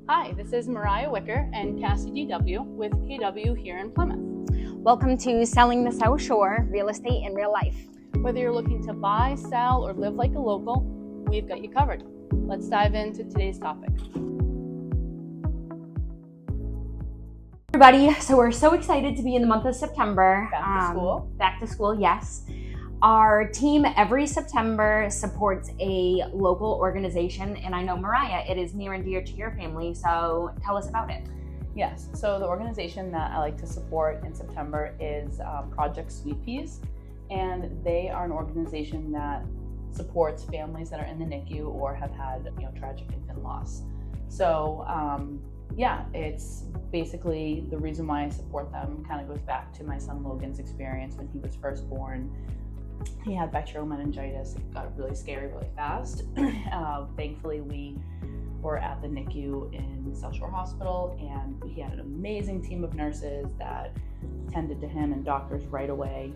Hi, this is Moriah Wicker and Cassie DW with KW here in Plymouth. Welcome to Selling the South Shore, Real Estate in Real Life. Whether you're looking to buy, sell, or live like a local, we've got you covered. Let's dive into today's topic. Everybody, so we're so excited to be in the month of September. Back to school. Back to school, yes. Our team every September supports a local organization, and I know, Moriah, it is near and dear to your family, so tell us about it. Yes, so the organization that I like to support in September is Project Sweet Peas, and they are an organization that supports families that are in the NICU or have had tragic infant loss. So it's basically the reason why I support them kind of goes back to my son Logan's experience when he was first born. He had bacterial meningitis. It got really scary really fast. Thankfully, we were at the NICU in South Shore Hospital, and he had an amazing team of nurses that tended to him and doctors right away.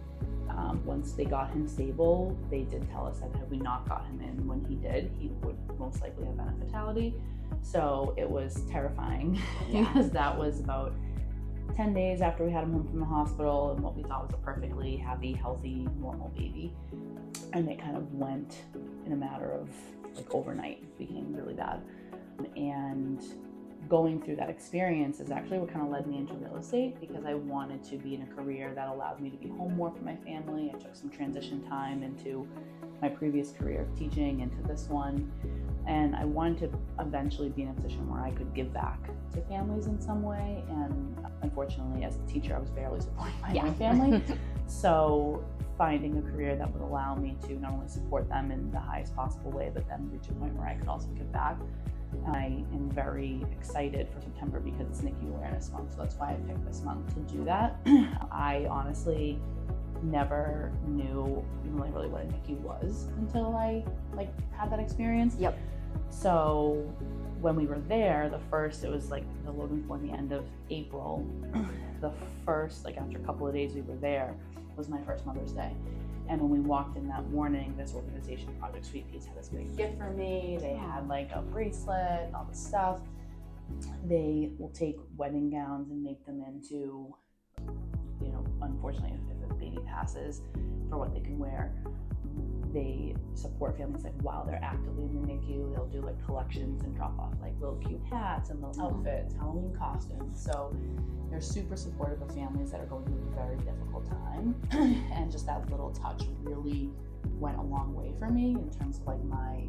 Once they got him stable, they did tell us that had we not got him in when he did, he would most likely have been a fatality. So it was terrifying because that was about 10 days after we had him home from the hospital and what we thought was a perfectly happy, healthy, normal baby. And it kind of went in a matter of overnight, became really bad. And going through that experience is actually what kind of led me into real estate, because I wanted to be in a career that allowed me to be home more for my family. I took some transition time into my previous career of teaching into this one. And I wanted to eventually be in a position where I could give back to families in some way. And unfortunately, as a teacher, I was barely supporting my own family. So finding a career that would allow me to not only support them in the highest possible way, but then reach a point where I could also give back. I am very excited for September because it's NICU Awareness Month. So that's why I picked this month to do that. I honestly never knew really what a NICU was until I had that experience. Yep. So when we were there, it was the Logan for the end of April. The first, after a couple of days we were there, was my first Mother's Day. And when we walked in that morning, this organization, Project Sweet Peas, had this big gift for me. They had a bracelet and all this stuff. They will take wedding gowns and make them into, unfortunately, if a baby passes, for what they can wear. They support families while they're actively in the NICU. They'll do collections and drop off little cute hats and little outfits, Halloween costumes. So they're super supportive of families that are going through a very difficult time. And just that little touch really went a long way for me in terms of my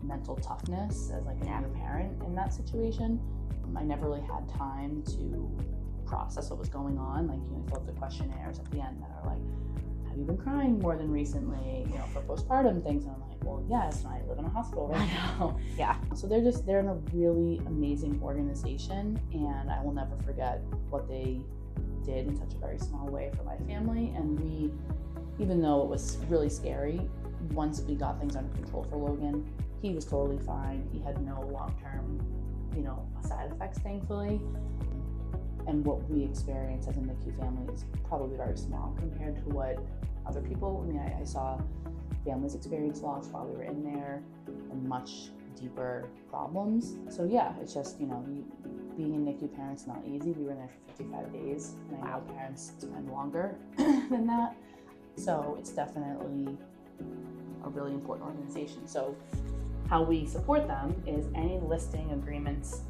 mental toughness as a new parent in that situation. I never really had time to process what was going on. You fill out the questionnaires at the end that are have you been crying more than recently, for postpartum things? And I'm well, yes, and I live in a hospital right now. Yeah. So they're in a really amazing organization, and I will never forget what they did in such a very small way for my family. And we, even though it was really scary, once we got things under control for Logan, he was totally fine. He had no long-term, side effects, thankfully. And what we experience as a NICU family is probably very small compared to what other people, I saw families experience loss while we were in there and much deeper problems. So yeah, it's just, being a NICU parent's not easy. We were in there for 55 days, and I know parents spend longer than that. So it's definitely a really important organization. So how we support them is any listing agreements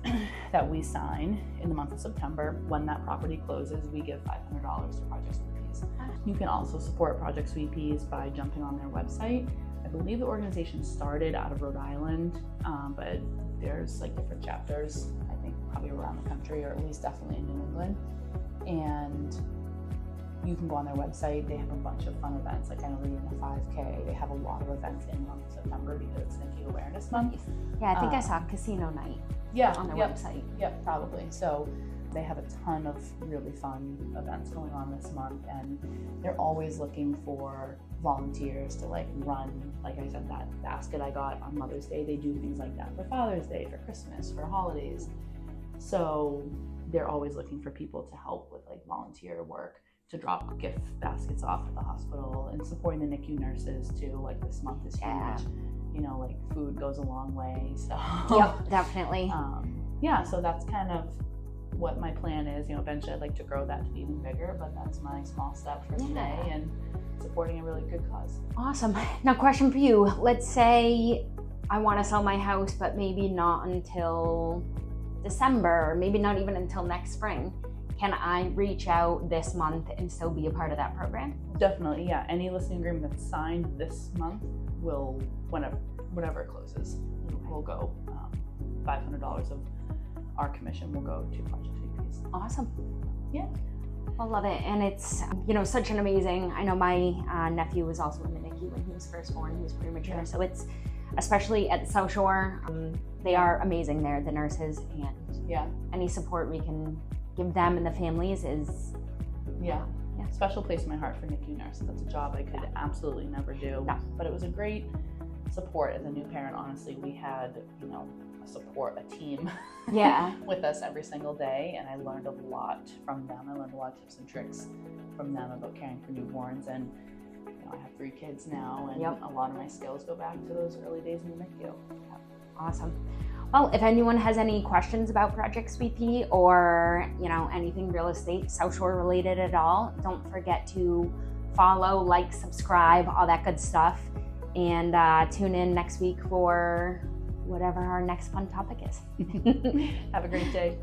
that we sign in the month of September. When that property closes, we give $500 to Project Sweet Peas. You can also support Project Sweet Peas by jumping on their website. I believe the organization started out of Rhode Island, but there's different chapters, I think probably around the country, or at least definitely in New England. And you can go on their website. They have a bunch of fun events. I know they're doing a 5K. They have a lot of events in the month of September because it's NICU Awareness Month. Yeah, I think I saw casino night on their website. Yep, probably. So they have a ton of really fun events going on this month, and they're always looking for volunteers to run, like I said, that basket I got on Mother's Day. They do things like that for Father's Day, for Christmas, for holidays. So they're always looking for people to help with volunteer work, to drop gift baskets off at the hospital, and supporting the NICU nurses too. This month is huge. Food goes a long way. So yep, definitely. yeah, so that's kind of what my plan is. Eventually I'd like to grow that to be even bigger, but that's my small step for today and supporting a really good cause. Awesome. Now, question for you. Let's say I want to sell my house, but maybe not until December, or maybe not even until next spring. Can I reach out this month and still be a part of that program? Definitely, yeah. Any listing agreement that's signed this month will, whenever it closes, will go $500 of our commission will go to project VPs. Awesome. Yeah. I love it. And it's, such an amazing, I know my nephew was also in the NICU when he was first born. He was premature. Yeah. So it's, especially at the South Shore, they are amazing there, the nurses, and any support we can give them and the families is special place in my heart for NICU nurses. That's a job I could absolutely never do. No. But it was a great support as a new parent. Honestly, we had a team with us every single day, and I learned a lot from them. I learned a lot of tips and tricks from them about caring for newborns, and I have 3 kids now, and a lot of my skills go back to those early days in the NICU. Awesome. Well, if anyone has any questions about Project Sweet Pea or, anything real estate, South Shore related at all, don't forget to follow, like, subscribe, all that good stuff. And tune in next week for whatever our next fun topic is. Have a great day.